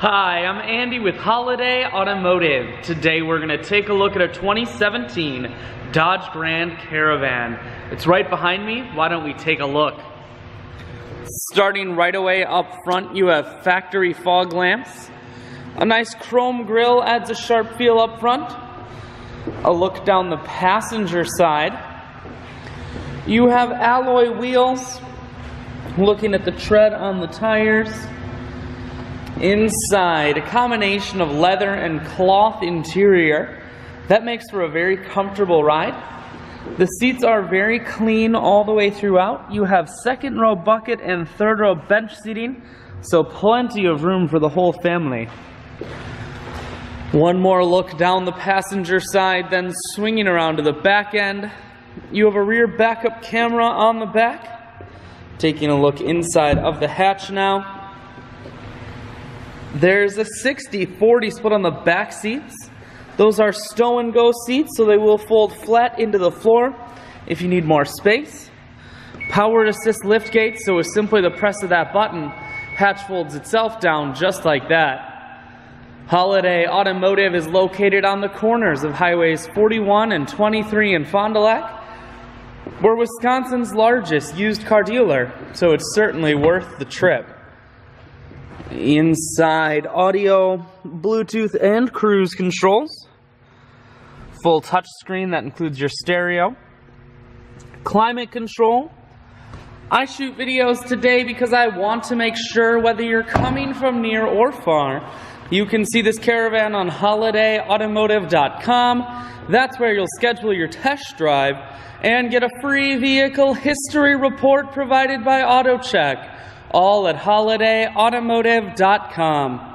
Hi, I'm Andy with Holiday Automotive. Today we're going to take a look at a 2017 Dodge Grand Caravan. It's right behind me. Why don't we take a look? Starting right away up front, you have factory fog lamps. A nice chrome grille adds a sharp feel up front. A look down the passenger side. You have alloy wheels. Looking at the tread on the tires. Inside, a combination of leather and cloth interior. That makes for a very comfortable ride. The seats are very clean all the way throughout. You have second row bucket and third row bench seating, so plenty of room for the whole family. One more look down the passenger side, then swinging around to the back end. You have a rear backup camera on the back. Taking a look inside of the hatch now. There's a 60-40 split on the back seats. Those are stow and go seats, so they will fold flat into the floor if you need more space. Power assist lift gate, so with simply the press of that button, hatch folds itself down just like that. Holiday Automotive is located on the corners of highways 41 and 23 in Fond du Lac. We're Wisconsin's largest used car dealer, so it's certainly worth the trip. Inside, audio, Bluetooth, and cruise controls. Full touch screen that includes your stereo. Climate control. I shoot videos today because I want to make sure whether you're coming from near or far, you can see this Caravan on holidayautomotive.com. That's where you'll schedule your test drive and get a free vehicle history report provided by AutoCheck. All at holidayautomotive.com.